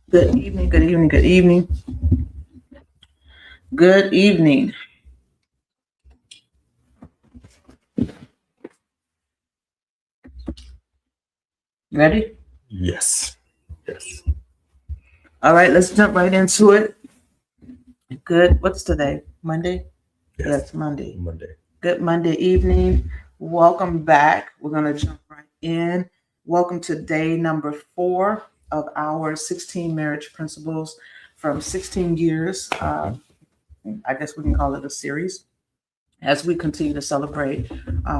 Good evening, good evening, good evening, good evening. Ready? Yes. Yes. All right, let's jump right into it. Good. What's today? Monday? Yes. Yes, Monday. Monday. Good Monday evening. Welcome back. We're going to jump right in. Welcome to day number 4 of our 16 marriage principles from 16 years. I guess we can call it a series as we continue to celebrate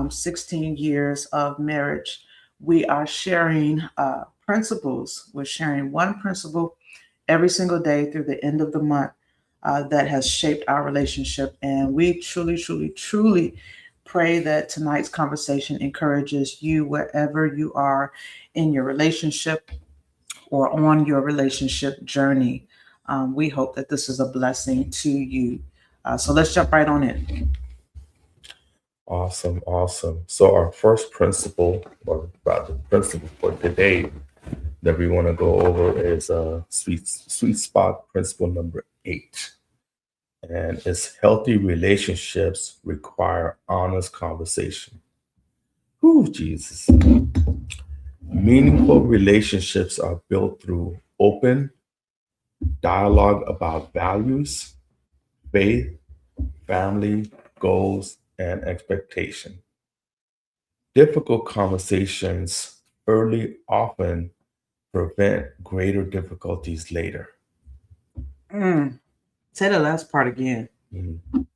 16 years of marriage. We are sharing principles. We're sharing one principle every single day through the end of the month that has shaped our relationship. And we truly, truly, truly pray that tonight's conversation encourages you wherever you are in your relationship or on your relationship journey. We hope that this is a blessing to you. So let's jump right on in. Awesome. Awesome. So our first principle, or rather principle for today that we want to go over is sweet spot principle number 8. And it's healthy relationships require honest conversation. Whew, Jesus. Meaningful relationships are built through open dialogue about values, faith, family, goals, and expectation. Difficult conversations early often prevent greater difficulties later. Mm. Say the last part again. Mhm.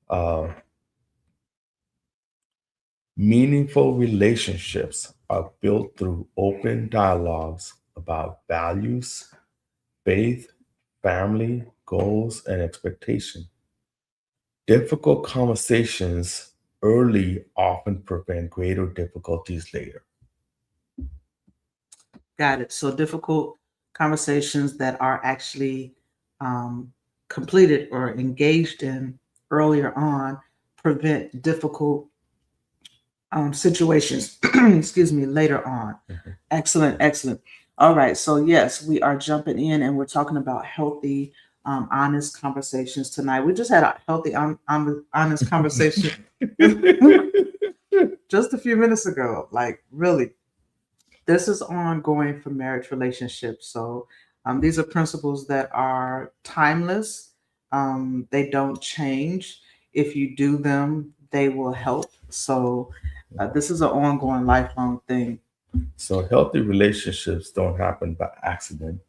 Uh, Meaningful relationships are built through open dialogues about values, faith, family, goals, and expectation. Difficult conversations early often prevent greater difficulties later. Got it. So difficult conversations that are actually um, completed or engaged in earlier on prevent difficult situations, excuse me, later on. Mhm. Excellent, excellent. All right. So, yes, we are jumping in and we're talking about healthy, honest conversations tonight. We just had a healthy, honest conversation just a few minutes ago. Like, really, this is ongoing for marriage relationships. So these are principles that are timeless. They don't change. If you do them, they will help. So this is an ongoing, lifelong thing. So, healthy relationships don't happen by accident,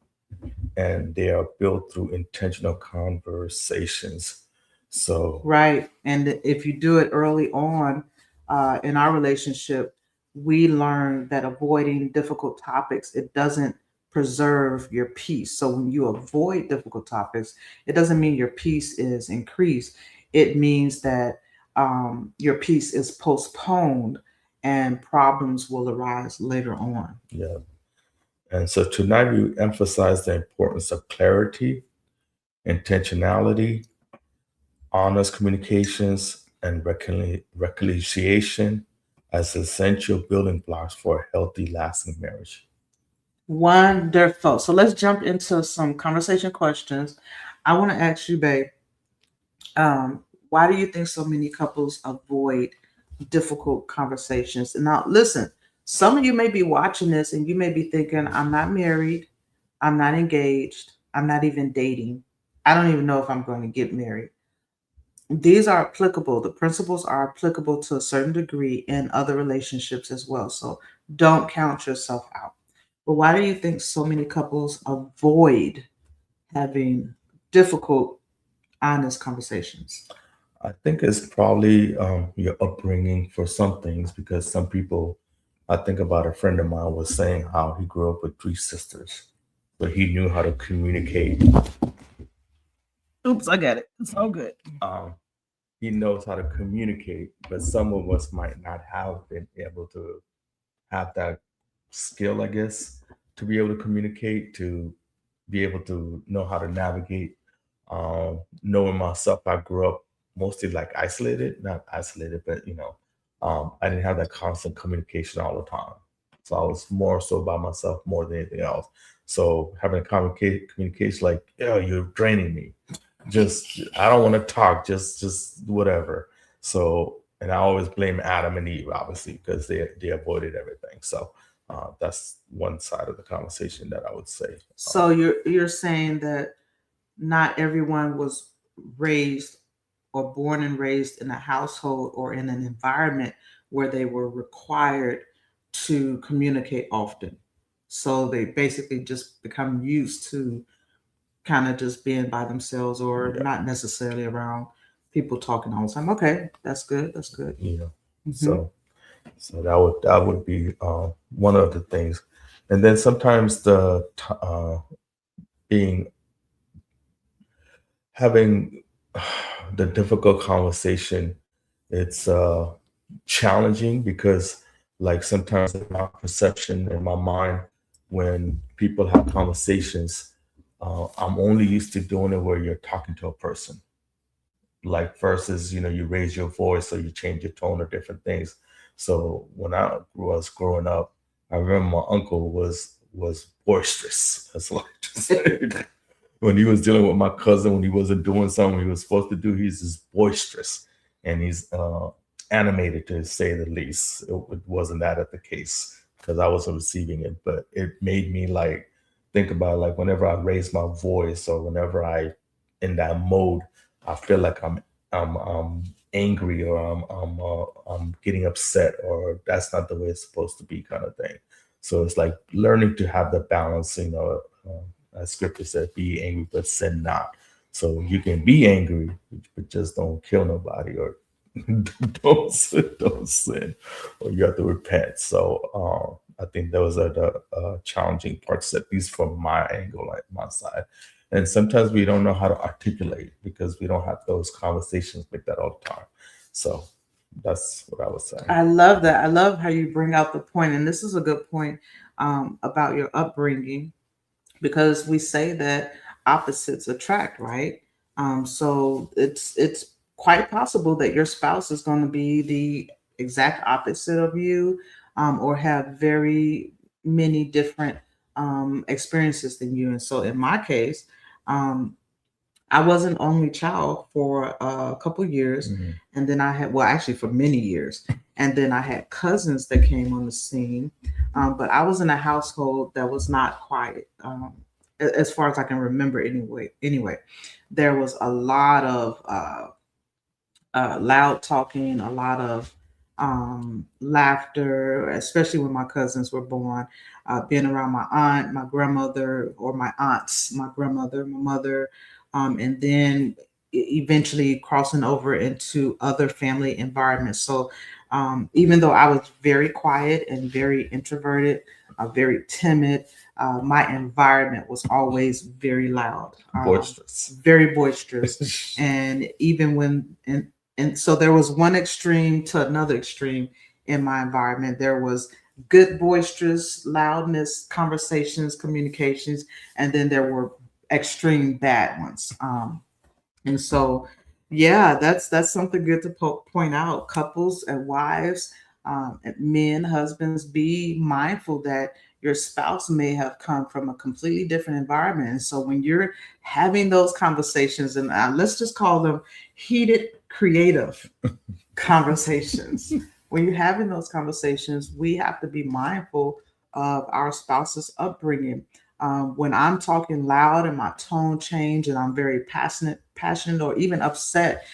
and they are built through intentional conversations. So, Right. And if you do it early on in our relationship, we learn that avoiding difficult topics, it doesn't preserve your peace. So when you avoid difficult topics, it doesn't mean your peace is increased. It means that your peace is postponed and problems will arise later on. yeah. And so, tonight we emphasize the importance of clarity, intentionality, honest communications, and reconciliation as essential building blocks for a healthy, lasting marriage. Wonderful. So let's jump into some conversation questions. I want to ask you, babe, um, why do you think so many couples avoid difficult conversations? And now, listen, some of you may be watching this and you may be thinking, I'm not married, I'm not engaged, I'm not even dating. I don't even know if I'm going to get married. These are applicable. The principles are applicable to a certain degree in other relationships as well. So don't count yourself out. But why do you think so many couples avoid having difficult, honest conversations? I think it's probably your upbringing for some things because some people, I think about a friend of mine was saying how he grew up with 3 sisters, but he knew how to communicate. Oops, I got it. It's all good. Um, he knows how to communicate, but some of us might not have been able to have that skill, I guess, to be able to communicate, to be able to know how to navigate. Knowing myself, I grew up mostly like isolated, not isolated, but I didn't have that constant communication all the time. So I was more so by myself more than anything else. So having a communication like, yo, you're draining me. Just I don't want to talk. Just whatever. So and I always blame Adam and Eve, obviously, because they avoided everything. So that's one side of the conversation that I would say. So you're saying that not everyone was raised or born and raised in a household or in an environment where they were required to communicate often. So they basically just become used to kind of just being by themselves or Yeah. not necessarily around people talking all the time. Okay, that's good. That's good. You know, Mhm. so that would be one of the things, and then sometimes being having the difficult conversation, it's challenging because like sometimes in my perception in my mind when people have conversations, I'm only used to doing it where you're talking to a person, like versus you raise your voice or you change your tone or different things. So when I was growing up, I remember my uncle was boisterous. That's what I like to say. When he was dealing with my cousin, when he wasn't doing something he was supposed to do, he's just boisterous and he's animated to say the least. It wasn't that at the case because I wasn't receiving it, but it made me like think about like whenever I raise my voice or whenever I in that mode, I feel like I'm angry or I'm getting upset or that's not the way it's supposed to be kind of thing. So it's like learning to have the balance, as scripture said, be angry but sin not. So you can be angry, but just don't kill nobody or don't sin, or you have to repent. So I think those are the challenging parts, at least from my angle, like my side. And sometimes we don't know how to articulate because we don't have those conversations like that all the time. So that's what I was saying. I love that. I love how you bring out the point, and this is a good point about your upbringing because we say that opposites attract, right? So it's quite possible that your spouse is going to be the exact opposite of you, or have very many different experiences than you. And so, in my case, um, I was an only child for a couple years, Mhm. and then I had, well, actually for many years, and then I had cousins that came on the scene. But I was in a household that was not quiet, as far as I can remember. Anyway, there was a lot of loud talking, a lot of laughter, especially when my cousins were born. Being around my aunt, my grandmother, or my aunts, my grandmother, my mother, and then eventually crossing over into other family environments. So even though I was very quiet and very introverted, very timid, my environment was always very loud, Boisterous. very boisterous. And even when, and so there was one extreme to another extreme in my environment. There was good boisterous loudness, conversations, communications, and then there were extreme bad ones. And so, yeah, that's something good to point out. Couples and wives, and men, husbands, be mindful that your spouse may have come from a completely different environment. And so, when you're having those conversations, and let's just call them heated, creative conversations, when you're having those conversations, we have to be mindful of our spouse's upbringing. When I'm talking loud and my tone change and I'm very passionate or even upset,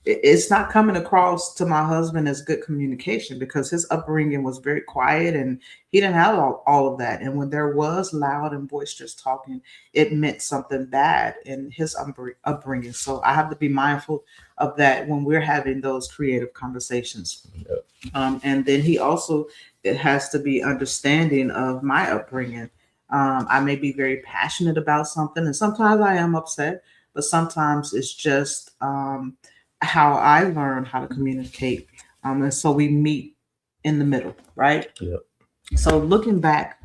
it's not coming across to my husband as good communication because his upbringing was very quiet and he didn't have all of that. And when there was loud and boisterous talking, it meant something bad in his upbringing. So I have to be mindful of that when we're having those creative conversations. Yeah. And then he also, it has to be understanding of my upbringing. I may be very passionate about something, and sometimes I am upset, but sometimes it's just how I learn how to communicate. And so we meet in the middle, right? Yeah. So looking back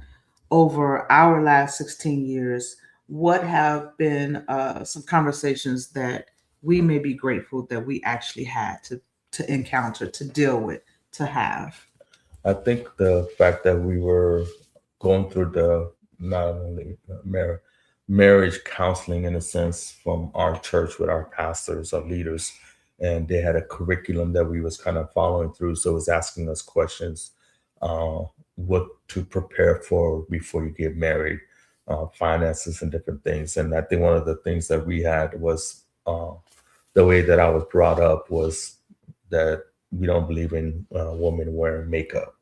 over our last 16 years, what have been some conversations that we may be grateful that we actually had to encounter, to deal with, to have? I think the fact that we were going through the not only marriage counseling in a sense from our church with our pastors, our leaders, and they had a curriculum that we was kind of following through. So it was asking us questions, uh, what to prepare for before you get married, finances and different things. And I think one of the things that we had was the way that I was brought up was that we don't believe in women wearing makeup.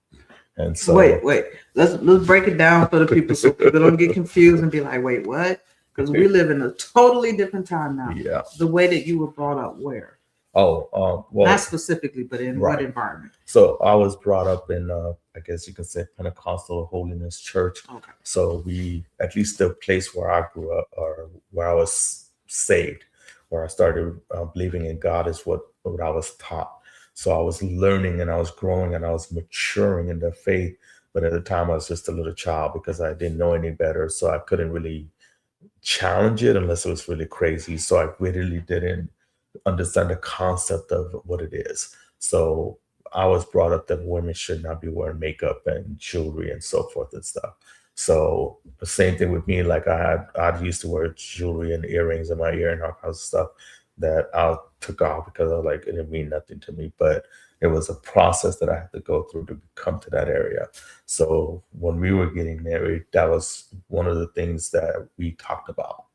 And so, Wait. Let's break it down for the people so people don't get confused and be like, wait, what? Because we live in a totally different time now. yeah. The way that you were brought up, where? Oh, well, Not specifically, but in what right. environment? So I was brought up in, I guess you could say, Pentecostal Holiness Church. Okay. So we, at least the place where I grew up or where I was saved, where I started believing in God is what I was taught. So I was learning and I was growing and I was maturing in the faith. But at the time, I was just a little child because I didn't know any better. So I couldn't really challenge it unless it was really crazy. So I really didn't understand the concept of what it is. So I was brought up that women should not be wearing makeup and jewelry and so forth and stuff. So the same thing with me, like I used to wear jewelry and earrings in my ear and all kinds of stuff that I took off because I was like, it didn't mean nothing to me. But it was a process that I had to go through to come to that area. So when we were getting married, that was one of the things that we talked about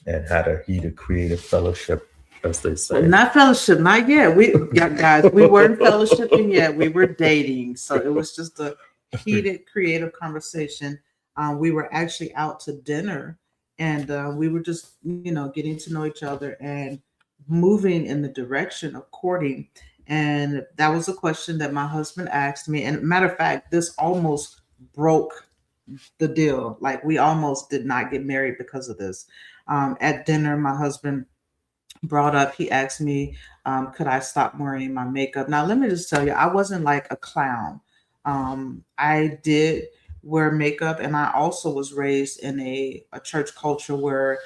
and had a heated creative fellowship, as they say. Well, not fellowship, not yet. Guys, we weren't fellowshipping yet. We were dating. So it was just a heated creative conversation. We were actually out to dinner and we were just, getting to know each other and moving in the direction of courting. And that was a question that my husband asked me. And matter of fact, this almost broke the deal. Like we almost did not get married because of this. At dinner, my husband brought up, he asked me, could I stop wearing my makeup? Now, let me just tell you, I wasn't like a clown. I did wear makeup, and I also was raised in a church culture where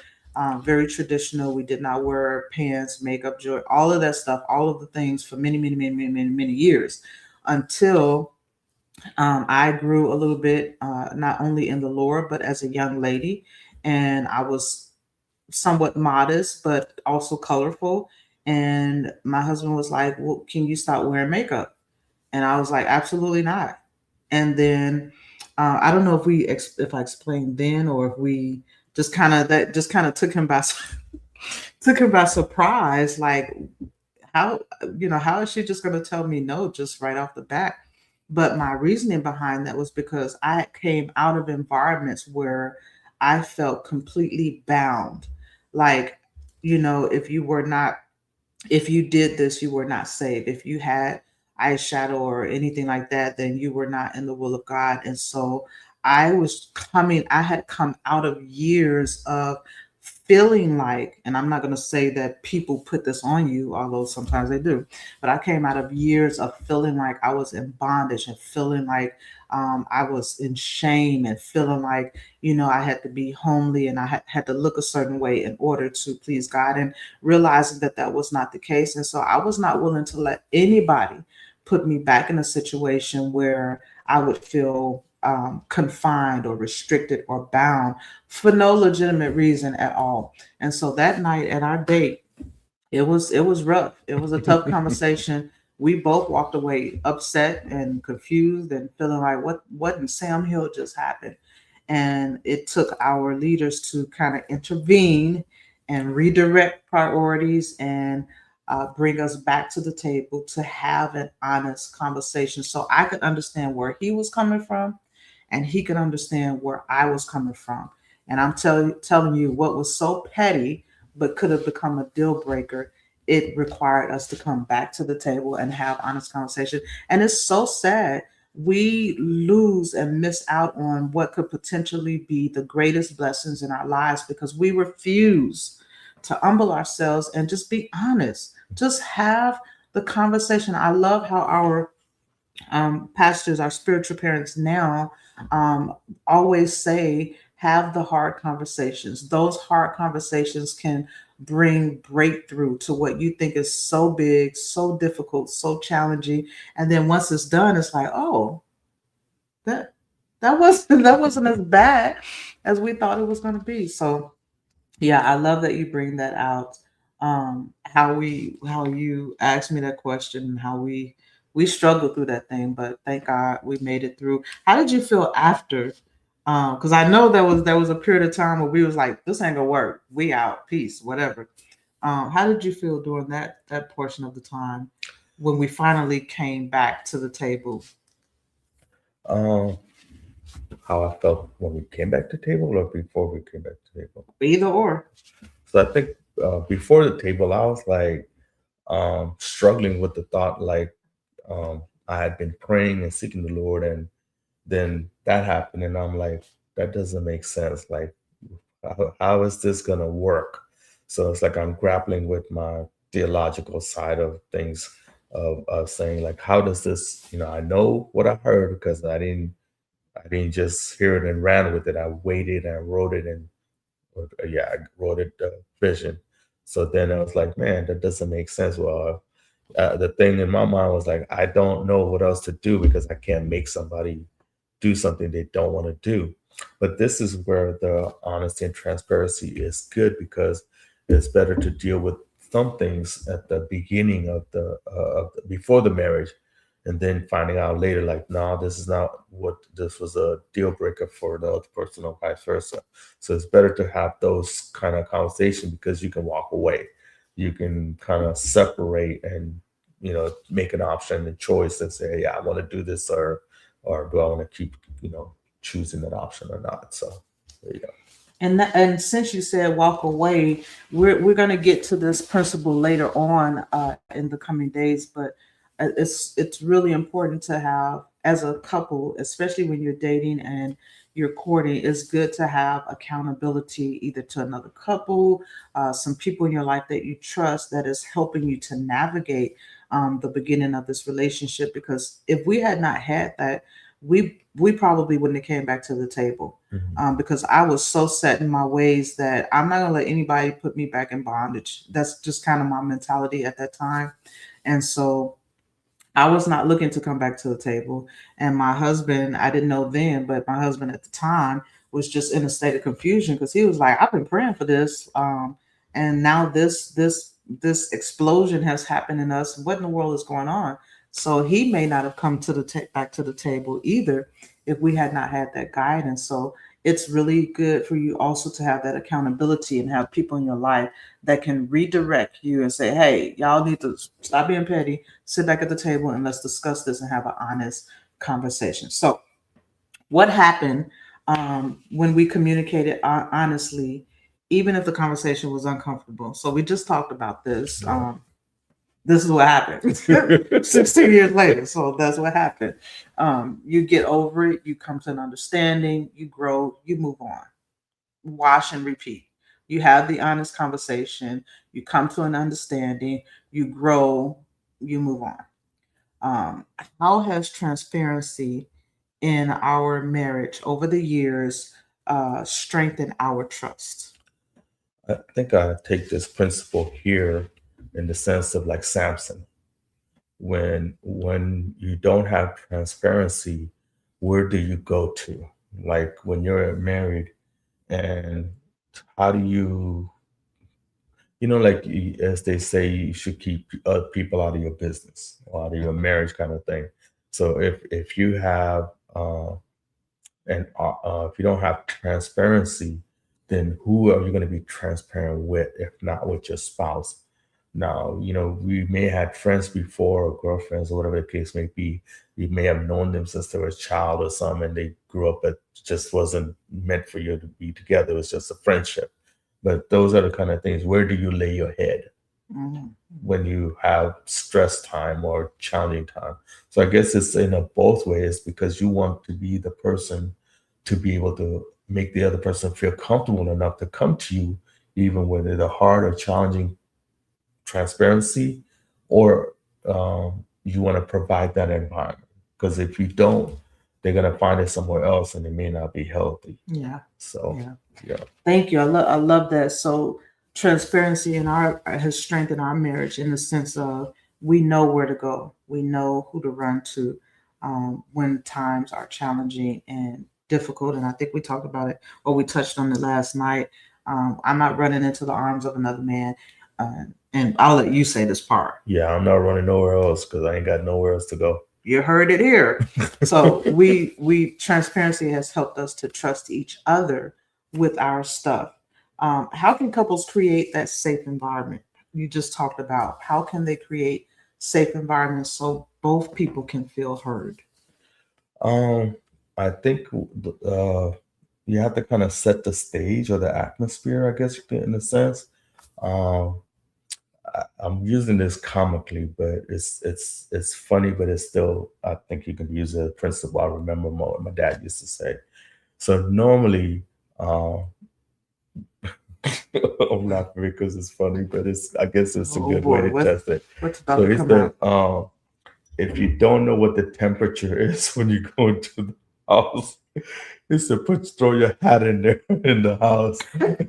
very traditional. We did not wear pants, makeup, jewelry, all of that stuff, all of the things for many, many, many, many, many, many years until I grew a little bit, not only in the Lord, but as a young lady. And I was somewhat modest, but also colorful. And my husband was like, well, can you stop wearing makeup? And I was like, absolutely not. And then I don't know if I explained then or if we just kind of took him by surprise. Like how is she just going to tell me no just right off the bat? But my reasoning behind that was because I came out of environments where I felt completely bound. Like, if you did this, you were not saved. If you had eyeshadow or anything like that, then you were not in the will of God. And so I had come out of years of feeling like, and I'm not going to say that people put this on you, although sometimes they do, but I came out of years of feeling like I was in bondage and feeling like I was in shame and feeling like, I had to be homely and I had to look a certain way in order to please God, and realizing that that was not the case. And so I was not willing to let anybody put me back in a situation where I would feel confined or restricted or bound for no legitimate reason at all. And so that night at our date, it was rough. It was a tough conversation. We both walked away upset and confused and feeling like what in Sam Hill just happened. And it took our leaders to kind of intervene and redirect priorities and bring us back to the table to have an honest conversation so I could understand where he was coming from and he could understand where I was coming from. And I'm telling you, what was so petty but could have become a deal breaker, it required us to come back to the table and have honest conversation. And it's so sad. We lose and miss out on what could potentially be the greatest blessings in our lives because we refuse to humble ourselves and just be honest. Just have the conversation. I love how our pastors, our spiritual parents now, always say, have the hard conversations. Those hard conversations can bring breakthrough to what you think is so big, so difficult, so challenging. And then once it's done, it's like, oh, that wasn't as bad as we thought it was going to be. So yeah, I love that you bring that out. How you asked me that question and how we struggled through that thing, but thank God we made it through. How did you feel after? Because I know there was a period of time where we was like, this ain't gonna work. We out, peace, whatever. How did you feel during that portion of the time when we finally came back to the table? Um, how I felt when we came back to table or before we came back to table. Either or. So I think before the table, I was like struggling with the thought, like I had been praying and seeking the Lord, and then that happened, and I'm like, that doesn't make sense. Like, how is this gonna work? So it's like I'm grappling with my theological side of things, of saying like, how does this? I know what I heard because I didn't just hear it and ran with it. I waited and wrote it and yeah, I wrote it vision. So then I was like, man, that doesn't make sense. Well, the thing in my mind was like, I don't know what else to do because I can't make somebody do something they don't want to do. But this is where the honesty and transparency is good because it's better to deal with some things at the beginning before the marriage, and then finding out later, like, no, this is not what this was a deal breaker for the other person, or vice versa. So it's better to have those kind of conversations because you can walk away, you can kind of separate and make an option and choice and say, yeah, I want to do this, or do I want to keep choosing that option or not. So there you go. And since you said walk away, we're going to get to this principle later on in the coming days. But it's really important to have as a couple, especially when you're dating and you're courting. It's good to have accountability either to another couple, some people in your life that you trust that is helping you to navigate the beginning of this relationship. Because if we had not had that, we probably wouldn't have came back to the table because I was so set in my ways that I'm not gonna let anybody put me back in bondage. That's just kind of my mentality at that time, and so I was not looking to come back to the table. And my husband, I didn't know then, but my husband at the time was just in a state of confusion because he was like, "I've been praying for this, and now this explosion has happened in us. What in the world is going on?" So he may not have come to back to the table either if we had not had that guidance. So it's really good for you also to have that accountability and have people in your life that can redirect you and say, "Hey, y'all need to stop being petty, sit back at the table, and let's discuss this and have an honest conversation." So what happened when we communicated honestly, even if the conversation was uncomfortable? So we just talked about this. This is what happened 16 years later. So that's what happened. You get over it, you come to an understanding, you grow, you move on, wash and repeat. You have the honest conversation, you come to an understanding, you grow, you move on. How has transparency in our marriage over the years strengthened our trust? I think I take this principle here in the sense of like Samson. When you don't have transparency, where do you go to? Like when you're married, and how do you, like as they say, you should keep other people out of your business or out of your marriage, kind of thing. So if you have and if you don't have transparency, then who are you going to be transparent with if not with your spouse? Now, we may have friends before or girlfriends or whatever the case may be. You may have known them since they were a child or something, and they grew up, but just wasn't meant for you to be together. It was just a friendship. But those are the kind of things. Where do you lay your head Mhm. when you have stress time or challenging time? So I guess it's in a both ways because you want to be the person to be able to make the other person feel comfortable enough to come to you, even when it's a hard or challenging transparency, or you want to provide that environment. Because if you don't, they're going to find it somewhere else and it may not be healthy. Yeah. So, Yeah. yeah. Thank you. I love that. So transparency in our has strengthened our marriage in the sense of we know where to go. We know who to run to. when times are challenging and difficult. And I think we talked about it, or we touched on it last night. I'm not running into the arms of another man. And I'll let you say this part. Yeah, I'm not running nowhere else because I ain't got nowhere else to go. You heard it here. So we transparency has helped us to trust each other with our stuff. How can couples create that safe environment? You just talked about how can they create safe environments so both people can feel heard. I think you have to kind of set the stage or the atmosphere, I guess, in a sense. Um, I'm using this comically, but it's funny, but it's still, I think you can use a principle. I remember what my dad used to say. So normally, I'm laughing because it's funny, but I guess it's a Oh good way boy, to what, test it. what's about So to he come said, out? if you don't know what the temperature is when you go into the house, he said, throw your hat in there in the house.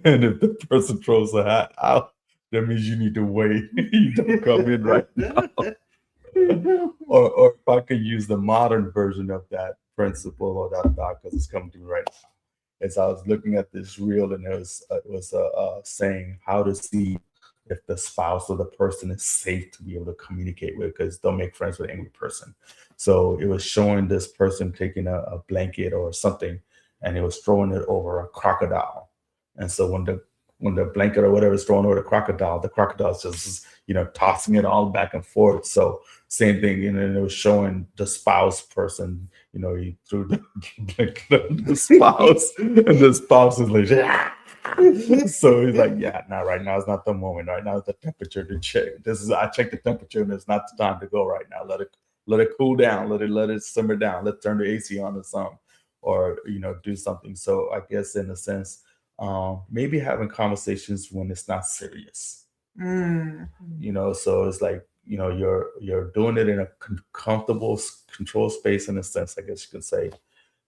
And if the person throws a hat out, that means you need to wait. You don't come in right now. Or if I could use the modern version of that principle or that thought, because it's coming to me right now. As I was looking at this reel, and it was saying how to see if the spouse or the person is safe to be able to communicate with, because don't make friends with an angry person. So it was showing this person taking a blanket or something, and it was throwing it over a crocodile. And so when the blanket or whatever is thrown over the crocodile's just tossing it all back and forth. So same thing, and it was showing the spouse person, he threw the blanket on the spouse, and the spouse is like, "Ah." So he's like, yeah, now right now is not the moment. Right now is the temperature to check. I checked the temperature, and it's not the time to go right now. Let it cool down. Let it simmer down. Let's turn the AC on or something, or do something. So I guess in a sense, maybe having conversations when it's not serious. Mm. So it's like you're doing it in a comfortable control space in a sense, I guess you can say.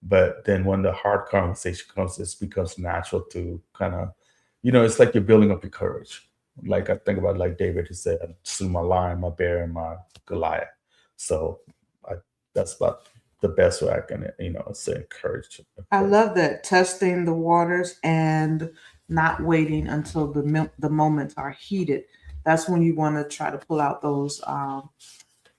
But then when the hard conversation comes, it becomes natural to kind of, it's like you're building up your courage. Like I think about like David, who said, I slew my lion, my bear, and my Goliath. So I, that's about the best way I can say encourage. I love that, testing the waters and not waiting until the moments are heated. That's when you want to try to pull out those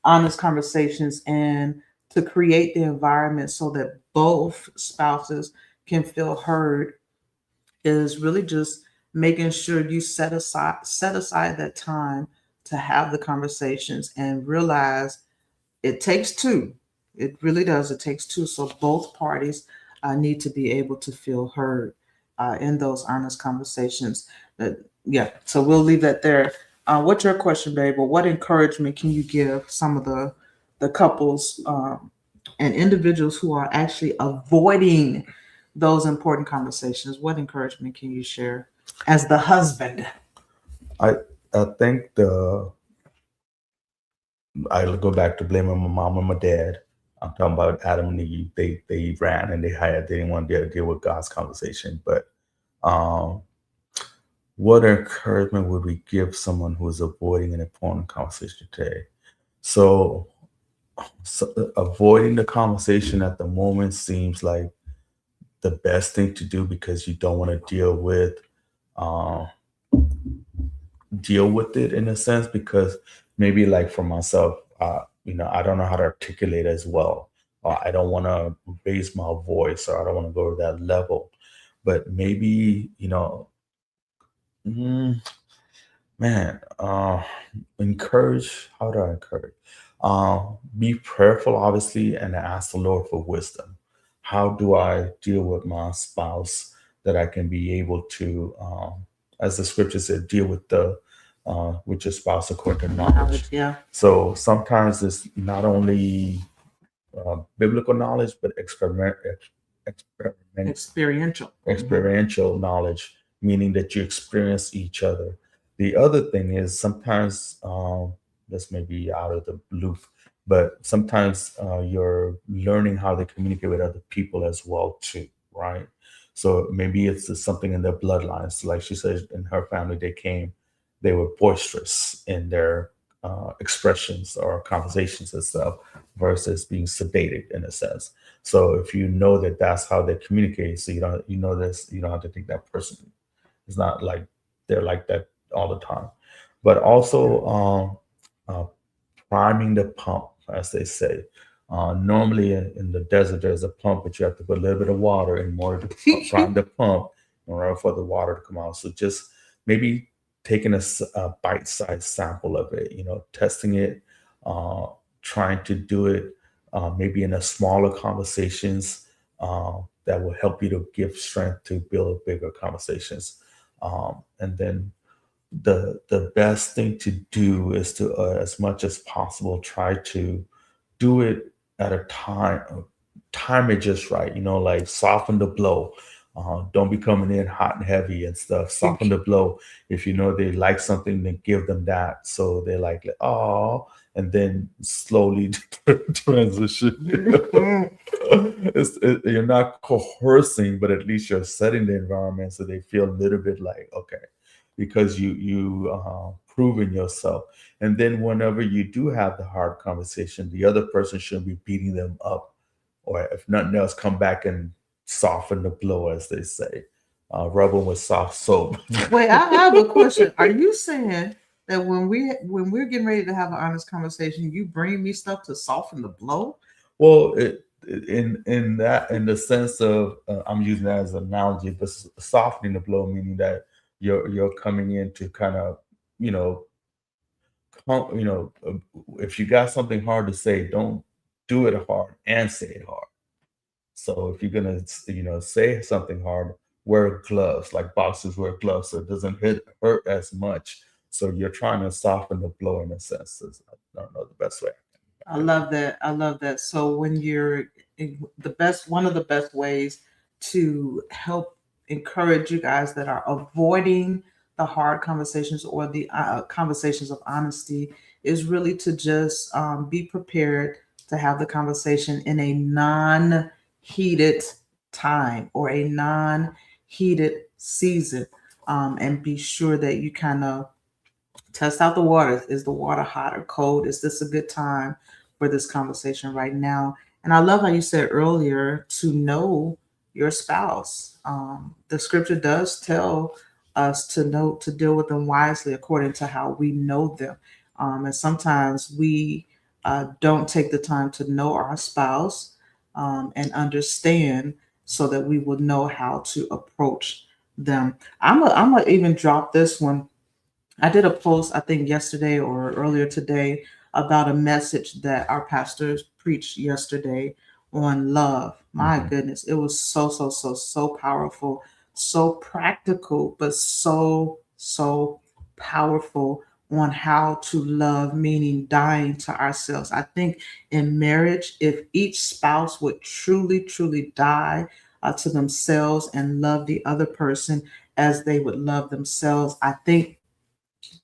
honest conversations and to create the environment so that both spouses can feel heard is really just making sure you set aside that time to have the conversations and realize it takes two. It really does. It takes two. So both parties need to be able to feel heard in those honest conversations. Yeah. So we'll leave that there. What's your question, babe? Or what encouragement can you give some of the couples and individuals who are actually avoiding those important conversations? What encouragement can you share as the husband? I I think I'll go back to blaming my mom and my dad. I'm talking about Adam and Eve. They ran and they didn't want to deal with God's conversation. But um, what encouragement would we give someone who is avoiding an important conversation today? So, avoiding the conversation at the moment seems like the best thing to do because you don't want to uh, deal with it in a sense, because maybe like for myself, I don't know how to articulate as well. I don't want to raise my voice, or I don't want to go to that level. But maybe, mm, man, encourage. How do I encourage? Be prayerful, obviously, and ask the Lord for wisdom. How do I deal with my spouse that I can be able to, as the scripture said, deal with your spouse according to knowledge. Yeah. So sometimes it's not only biblical knowledge, but Experiential. experiential knowledge, meaning that you experience each other. The other thing is sometimes this may be out of the loop, but sometimes you're learning how to communicate with other people as well too, right? So maybe it's just something in their bloodlines. Like she said, in her family, they were boisterous in their expressions or conversations and stuff versus being sedated in a sense. So if you know that that's how they communicate, so you know this, you don't have to think that person is not like they're like that all the time. But also uh, priming the pump, as they say. Normally in the desert, there's a pump, but you have to put a little bit of water in order to prime the pump in order for the water to come out. So just maybe taking a bite-sized sample of it, testing it, uh, trying to do it maybe in a smaller conversations that will help you to give strength to build bigger conversations. And then the best thing to do is to as much as possible try to do it at a time it just right, like soften the blow. Don't be coming in hot and heavy and stuff. Soften the blow. If you know they like something, then give them that, so they're like, oh, and then slowly transition. You're not coercing, but at least you're setting the environment so they feel a little bit like, okay, because you proven yourself. And then whenever you do have the hard conversation, the other person shouldn't be beating them up, or if nothing else, come back and soften the blow, as they say. Rub them with soft soap. Wait, I have a question. Are you saying that when we're getting ready to have an honest conversation, you bring me stuff to soften the blow? Well, in the sense of I'm using that as an analogy, but softening the blow, meaning that you're coming in to kind of, you know if you got something hard to say, don't do it hard and say it hard. So if you're gonna, say something hard, wear gloves, like boxers wear gloves, so it doesn't hurt as much. So you're trying to soften the blow in a sense. I don't know the best way. I love that. I love that. So when one of the best ways to help encourage you guys that are avoiding the hard conversations or the conversations of honesty is really to just be prepared to have the conversation in a non-heated time or a non-heated season, and be sure that you kind of test out the water. Is the water hot or cold? Is this a good time for this conversation right now? And I love how you said earlier to know your spouse. The scripture does tell us to know to deal with them wisely according to how we know them. And sometimes we don't take the time to know our spouse and understand so that we will know how to approach them. I'm gonna even drop this one. I did a post, I think yesterday or earlier today, about a message that our pastors preached yesterday on love. My Mhm. goodness, it was so powerful, so practical, but so powerful on how to love, meaning dying to ourselves. I think in marriage, if each spouse would truly die to themselves and love the other person as they would love themselves, I think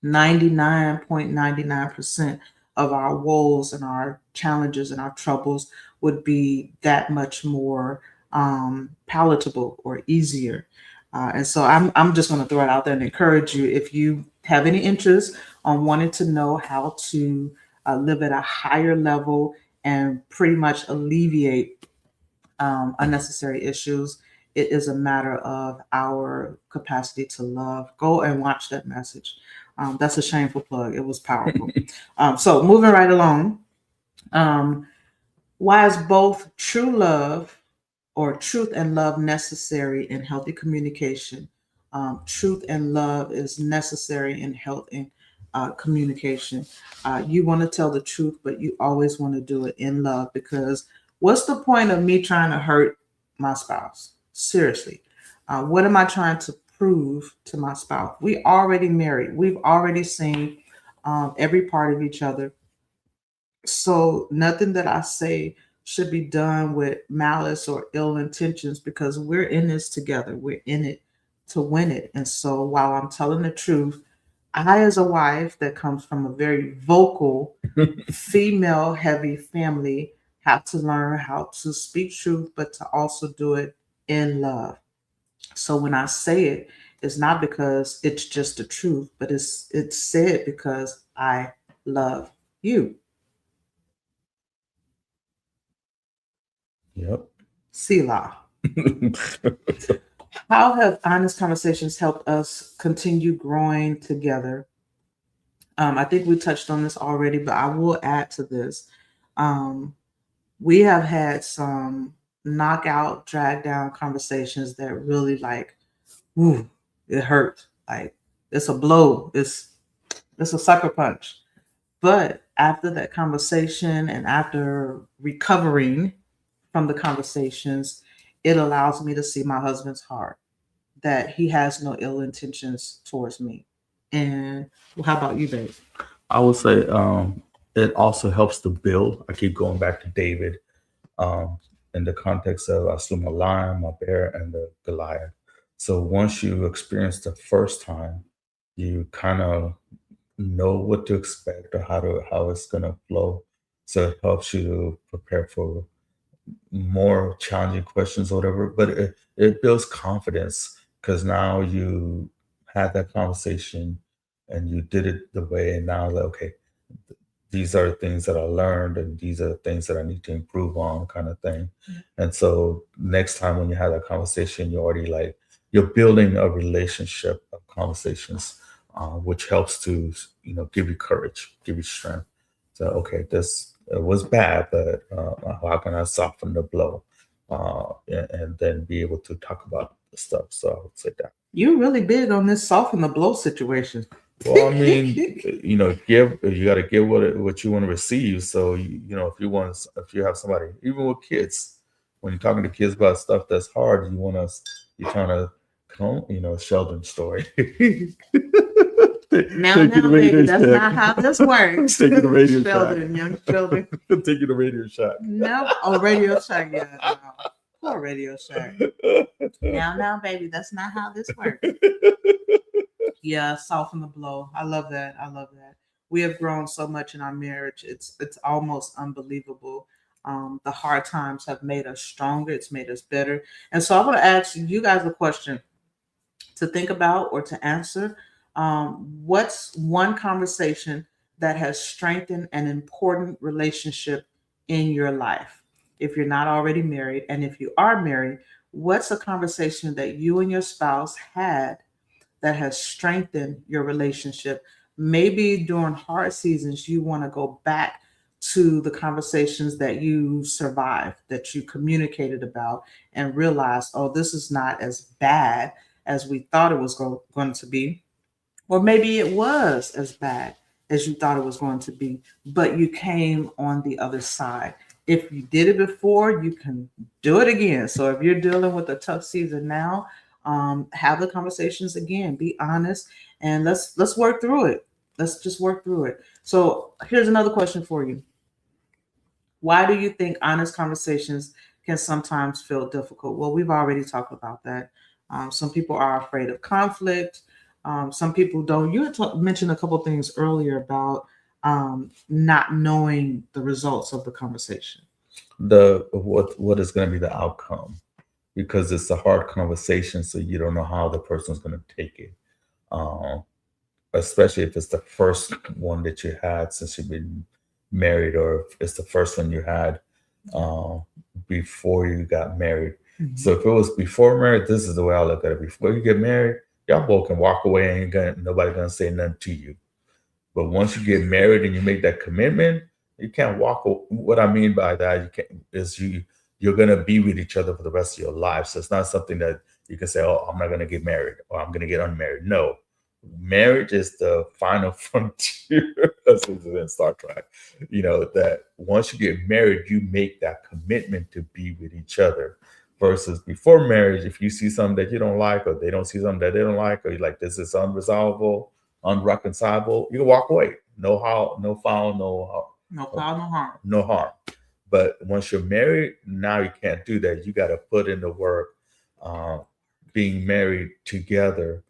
99.99% of our woes and our challenges and our troubles would be that much more palatable or easier. And so I'm just going to throw it out there and encourage you, if you have any interest on wanting to know how to live at a higher level and pretty much alleviate unnecessary issues. It is a matter of our capacity to love. Go and watch that message. That's a shameful plug. It was powerful. So moving right along. Um, why is both true love or truth and love necessary in healthy communication? Truth and love is necessary in health and communication. You want to tell the truth, but you always want to do it in love, because what's the point of me trying to hurt my spouse? Seriously. What am I trying to prove to my spouse? We already married. We've already seen every part of each other, so nothing that I say should be done with malice or ill intentions, because we're in this together. We're in it to win it. And so while I'm telling the truth, I, as a wife that comes from a very vocal, female heavy family, have to learn how to speak truth, but to also do it in love. So when I say it's not because it's just the truth, but it's said because I love you. Yep. Selah. How have honest conversations helped us continue growing together? I think we touched on this already, but I will add to this. Um, we have had some knockout, drag down conversations that really like, woo, it hurt. Like it's a blow. It's a sucker punch. But after that conversation and after recovering from the conversations, it allows me to see my husband's heart, that he has no ill intentions towards me. And well, how about you, babe? I would say it also helps to build. I keep going back to David in the context of I slew my lion, my bear, and the Goliath. So once you experience the first time, you kind of know what to expect or how it's gonna flow. So it helps you to prepare for more challenging questions or whatever. But it builds confidence because now you had that conversation and you did it the way, and now like, okay, these are the things that I learned and these are the things that I need to improve on, kind of thing. And so next time when you have that conversation, you're already like you're building a relationship of conversations, which helps to give you courage, give you strength. So okay, this was bad, but how can I soften the blow, and then be able to talk about the stuff? So I would say that. You're really big on this soften the blow situation. Well, I mean, give you got to give what you want to receive. So if you have somebody, even with kids, when you're talking to kids about stuff that's hard, you're trying to Sheldon's story. Now, baby, that's not how this works. Taking the radio Sheldon, young Sheldon. Taking the Radio Shack. No, oh, Radio Shack, yeah. No. Poor Radio Shack. Now, baby, that's not how this works. Yeah, soften the blow. I love that. I love that. We have grown so much in our marriage. It's almost unbelievable. The hard times have made us stronger. It's made us better. And so I want to ask you guys a question to think about or to answer. What's one conversation that has strengthened an important relationship in your life? If you're not already married, and if you are married, what's a conversation that you and your spouse had that has strengthened your relationship? Maybe during hard seasons, you want to go back to the conversations that you survived, that you communicated about, and realized, oh, this is not as bad as we thought it was going to be. Or maybe it was as bad as you thought it was going to be, but you came on the other side. If you did it before, you can do it again. So if you're dealing with a tough season now, have the conversations again. Be honest, and let's work through it. Let's just work through it. So here's another question for you. Why do you think honest conversations can sometimes feel difficult? Well, we've already talked about that. Some people are afraid of conflict. Some people don't. You had mentioned a couple things earlier about not knowing the results of the conversation. What is going to be the outcome, because it's a hard conversation, so you don't know how the person's going to take it. Especially if it's the first one that you had since you've been married, or if it's the first one you had before you got married. Mm-hmm. So if it was before married, this is the way I look at it. Before you get married, y'all both can walk away and nobody gonna say nothing to you. But once you get married and you make that commitment, you can't walk. What I mean by that, you're gonna be with each other for the rest of your life. So it's not something that you can say, "Oh, I'm not gonna get married," or "I'm gonna get unmarried." No, marriage is the final frontier. That's in Star Trek. That once you get married, you make that commitment to be with each other. Versus before marriage, if you see something that you don't like, or they don't see something that they don't like, or you're like, this is unresolvable, unreconcilable, you can walk away. No foul, no harm. No harm. But once you're married, now you can't do that. You got to put in the work, being married together,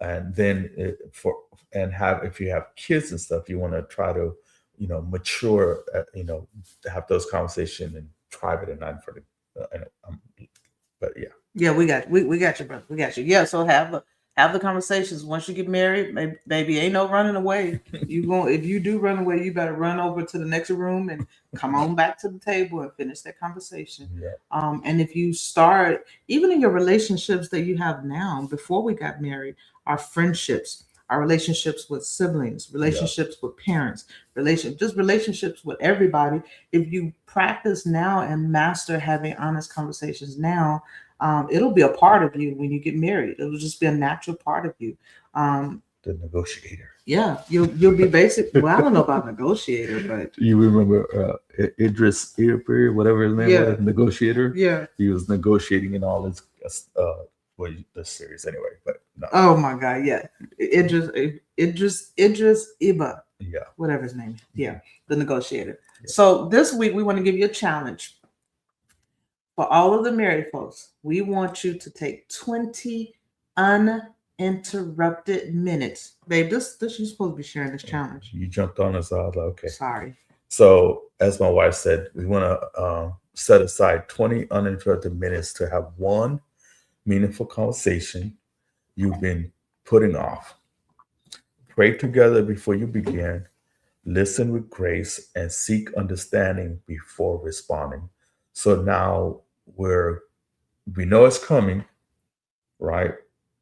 and then if you have kids and stuff, you want to try to, mature, have those conversations in private and not in front of. But yeah. Yeah, we got you, brother. We got you. Yeah, so have Have the conversations. Once you get married, baby, ain't no running away. If you do run away, you better run over to the next room and come on back to the table and finish that conversation. Yeah. And if you start, even in your relationships that you have now, before we got married, our friendships, our relationships with siblings, relationships with parents, relationships with everybody. If you practice now and master having honest conversations now, it'll be a part of you when you get married. It'll just be a natural part of you. The negotiator. Yeah, you'll be basic. Well, I don't know about negotiator, but You remember Idris Elba, whatever his name was, negotiator. yeah. He was negotiating in all his The series anyway, but no. Oh my God, yeah. Idris Elba, Yeah. whatever his name is. Yeah, the negotiator. Yeah. So this week we want to give you a challenge. For all of the married folks, we want you to take 20 uninterrupted minutes. Babe, this you're supposed to be sharing this challenge. You jumped on us, so I was like, okay. Sorry. So, as my wife said, we want to set aside 20 uninterrupted minutes to have one meaningful conversation you've been putting off. Pray together before you begin. Listen with grace and seek understanding before responding. So now we know it's coming, right?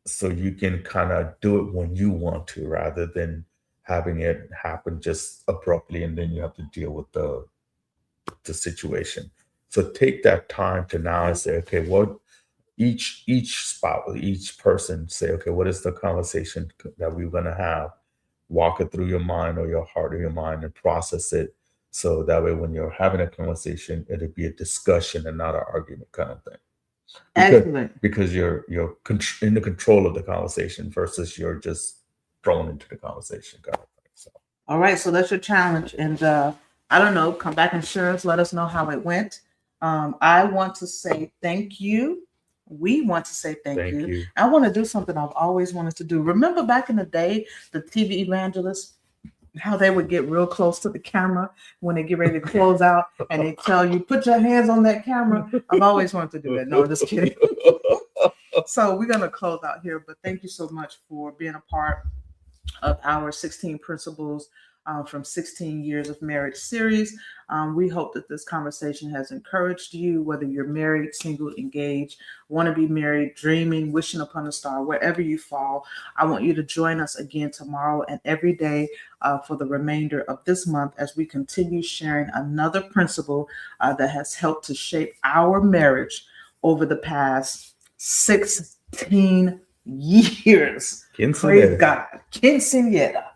So you can kind of do it when you want to, rather than having it happen just abruptly and then you have to deal with the situation. So take that time to now and say, okay, what each person say, okay, what is the conversation that we're going to have? Walk it through your mind or your heart or your mind and process it. So that way, when you're having a conversation, it'll be a discussion and not an argument kind of thing. Excellent. Because you're in the control of the conversation versus you're just thrown into the conversation kind of thing. So. All right, so that's your challenge. And I don't know, come back and share us. Let us know how it went. I want to say thank you. We want to say thank you. I want to do something I've always wanted to do. Remember back in the day, the TV evangelists, how they would get real close to the camera when they get ready to close out and they tell you, put your hands on that camera. I've always wanted to do that. No, just kidding. So we're going to close out here, but thank you so much for being a part of our 16 Principles from 16 Years of Marriage series. We hope that this conversation has encouraged you, whether you're married, single, engaged, want to be married, dreaming, wishing upon a star, wherever you fall. I want you to join us again tomorrow and every day for the remainder of this month as we continue sharing another principle that has helped to shape our marriage over the past 16 years. Praise God. Quinceañera.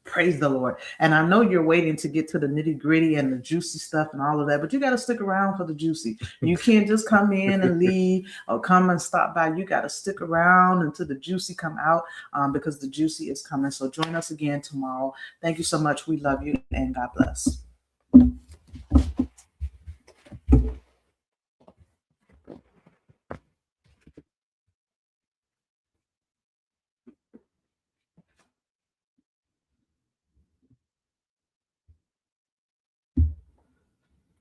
Praise the Lord. And I know you're waiting to get to the nitty gritty and the juicy stuff and all of that, but you got to stick around for the juicy. You can't just come in and leave or come and stop by. You got to stick around until the juicy come out because the juicy is coming. So join us again tomorrow. Thank you so much. We love you and God bless.